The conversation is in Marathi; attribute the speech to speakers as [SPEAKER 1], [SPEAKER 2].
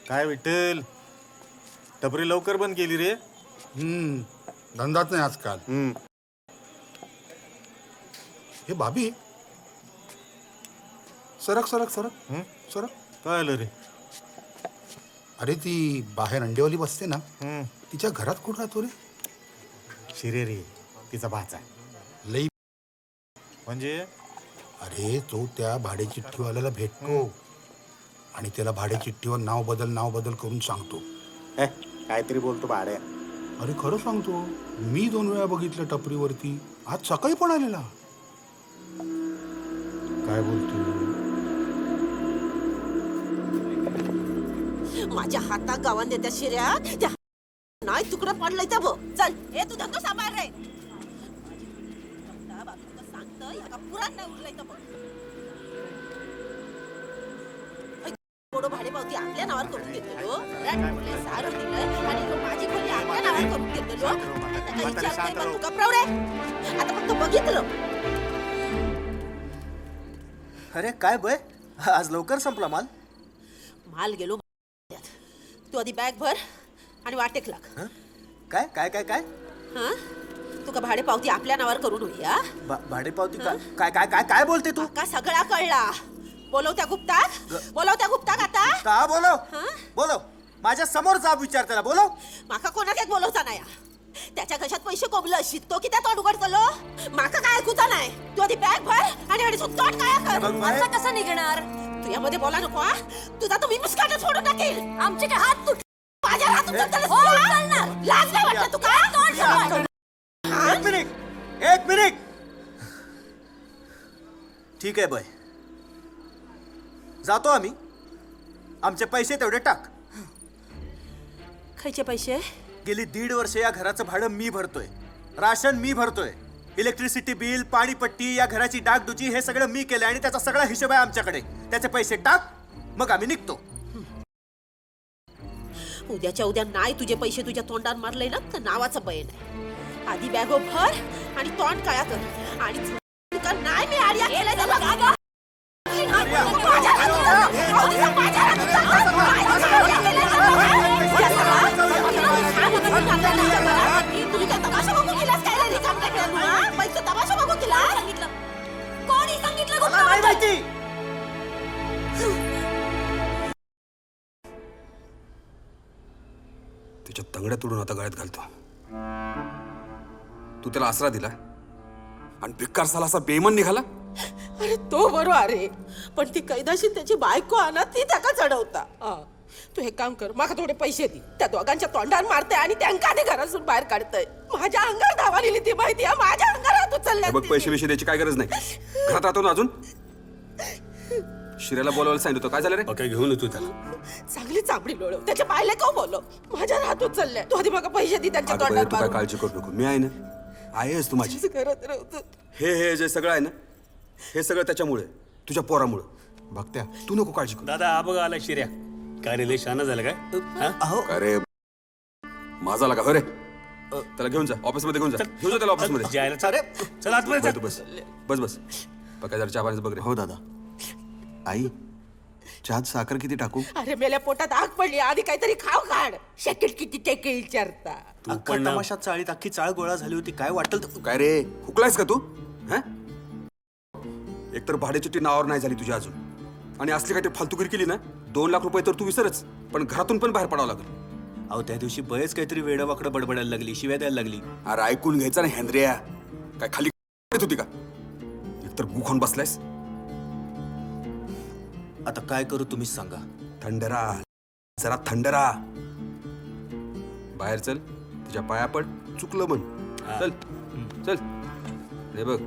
[SPEAKER 1] काय विठ्ठल, टपरी लवकर बंद केली रे.
[SPEAKER 2] धंदाच नाही आजकाल. हे भाभी, सरक सरक सरक सरक.
[SPEAKER 1] काय आलं रे?
[SPEAKER 2] अरे ती बाहेर अंडेवाली बसते ना, तिच्या घरात कुठं राहतो रे?
[SPEAKER 1] शिरे रे, तिचा भाचा.
[SPEAKER 2] लई.
[SPEAKER 1] म्हणजे
[SPEAKER 2] अरे तो त्या भाडे चिठ्ठीवाल्याला भेटतो आणि त्याला भाडे चिठ्ठीवर नाव बदल करून सांगतो.
[SPEAKER 1] काहीतरी बोलतो भाड्या.
[SPEAKER 2] अरे खरं सांगतो, मी 2 वेळा बघितलं टपरीवरती. आज सकाळी पण आलेला.
[SPEAKER 1] काय बोलतो?
[SPEAKER 3] माझ्या हातात गावान देत्या शिर्या, त्या नाही तुकडा पडलाय त्या भो. चल हे तू धंदो सांभाळ रे. सांगतोय ह्या पुराण नाही उरलाय तर भाडे पावती आपल्या नावावर करून घेतलो. सारं दिलं आणि माझी खोली आपल्या नावावर करून घेतलो. तुका प्रवडे आता फक्त बघितलं.
[SPEAKER 4] अरे काय बय, आज लवकर संपला माल.
[SPEAKER 3] माल गेलो. तू आधी बॅग भर आणि वाटेक लाग.
[SPEAKER 4] काय काय काय काय
[SPEAKER 3] हा, तुका भाडे पावती आपल्या नावावर करून होईया.
[SPEAKER 4] भाडे पावती काय काय काय काय बोलते तू?
[SPEAKER 3] का सगळा कळला. बोलव त्या गुप्ताक आता.
[SPEAKER 4] का बोलव बोलव, माझ्या समोर जाब विचार त्याला. बोलव.
[SPEAKER 3] माका कोणाक बोलवता नाही. त्याच्या कशात पैसे कोबलं अशी तो किती तोंड उघड केलो. माका काय ऐकूचा नाही. तू आधी बॅग भर आणि तोंड काय कर.
[SPEAKER 5] माझा कसा निघणार?
[SPEAKER 3] तू यामध्ये बोला नको. तुझा तुम्ही मुस्काटच फोडून टाकेल.
[SPEAKER 5] आमचे काय हात तुट
[SPEAKER 3] माझ्या हातून लाज नाही वाटत तुका?
[SPEAKER 4] एक मिनिट. ठीक आहे बाय, जातो आम्ही. आमचे पैसे तेवढे टाक.
[SPEAKER 3] खायचे पैसे?
[SPEAKER 4] गेली 1.5 वर्ष या घराचं भाडं मी भरतोय, राशन मी भरतोय, इलेक्ट्रिसिटी बिल, पाणीपट्टी, या घराची डागडुजी हे सगळं मी केलंय आणि त्याचा सगळा हिशोब आहे आमच्याकडे. त्याचे पैसे टाक, मग आम्ही निघतो.
[SPEAKER 3] उद्याच्या उद्या नाही तुझे पैसे तुझ्या तोंडात मारले ना तर नावाचं बय नाही. आधी बॅगो भर आणि तोंड काळा कर. आणि तुका नाही मी आर्या केलंय तर बघ. तुम्ही काय तमाशा बघू केलास काय? रिकाम काय केलं? पैसे तमाशा बघू केला?
[SPEAKER 5] कोणी सांगितलं?
[SPEAKER 4] मला नाही माहिती.
[SPEAKER 6] त्याच्या तंगड्या तोडून आता गळ्यात घालतो. तू त्याला आसरा दिला आणि भिक्कार साला असा बेमन निघाला.
[SPEAKER 3] अरे तो बरोबर आहे, पण ती कैदाशी त्याची बायको आणा ती त्याका चढवता. तू हे काम कर, माका थोडे पैसे दे. त्या दोघांच्या तोंडावर मारते आणि त्यांका आधी घरातून बाहेर काढतय. माझ्या अंगावर धावा लिहिली ती माहिती आहे. माझ्या अंगावर उचलल्या.
[SPEAKER 6] बघ, पैसे विषय द्यायची काय गरज नाही. घरात राहतो ना अजून. शिऱ्याला बोलावलं सांगितलं होतं. काय झालं रे?
[SPEAKER 1] काय घेऊन येतो त्याला.
[SPEAKER 3] चांगली चांबडी लोळव. त्याच्या पायले का बोलव. माझ्या हात उचलले. तू आधी मला पैसे दे त्यांच्या
[SPEAKER 6] अगं बाई,
[SPEAKER 3] तोंडावर
[SPEAKER 6] तू काय
[SPEAKER 3] मारून.
[SPEAKER 6] काळजी करू नको. मी आहे ना, आहेस तू माझी.
[SPEAKER 3] करत राहतो.
[SPEAKER 6] हे जे सगळं आहे ना, हे सगळं त्याच्यामुळे, तुझ्या पोरामुळे. बघत्या, तू नको काळजी करू.
[SPEAKER 1] दादा हा बघा आला शिर्या. काय रे, लय शहाणा झाला काय?
[SPEAKER 4] अहो
[SPEAKER 6] अरे माझा लागा हो रे. त्याला घेऊन जा ऑफिसमध्ये. घेऊन जा त्याला ऑफिसमध्ये.
[SPEAKER 1] जायला अरे चला आतमध्ये
[SPEAKER 6] तू बस बस बस. काय जरा चहा पाण्याचं बघ रे.
[SPEAKER 7] हो दादा. आई, चहात साखर किती टाकू?
[SPEAKER 3] अरे मेल्या पोटात आग पडली. आधी काहीतरी खाव काढ. शकेल किती टेके विचारता.
[SPEAKER 4] अख्खा तमाशात चाळीत अख्खी चाळ गोळा झाली होती. काय वाटेल तर.
[SPEAKER 6] काय रे, हुकलायस का तू? एकतर भाड्याची नावावर नाही झाली तुझी अजून, आणि असली काही फालतुगिरी केली ना, 2 लाख रुपये तर तू विसरच, पण घरातून पण बाहेर पडावं लागेल.
[SPEAKER 4] अहो त्या दिवशी बरेच काहीतरी वेडवाकडं बडबडायला लागली, शिव्या द्यायला लागली.
[SPEAKER 6] अरे ऐकून घ्यायचं ना हेंद्रिया. काय खाली होती का? एकतर गुखान बसलायस.
[SPEAKER 4] आता काय करू तुम्हीच सांगा.
[SPEAKER 6] थंडरा, जरा थंडरा. बाहेर चल, तुझ्या पाया पड. चुकलं म्हण. चल चल. हे बघ,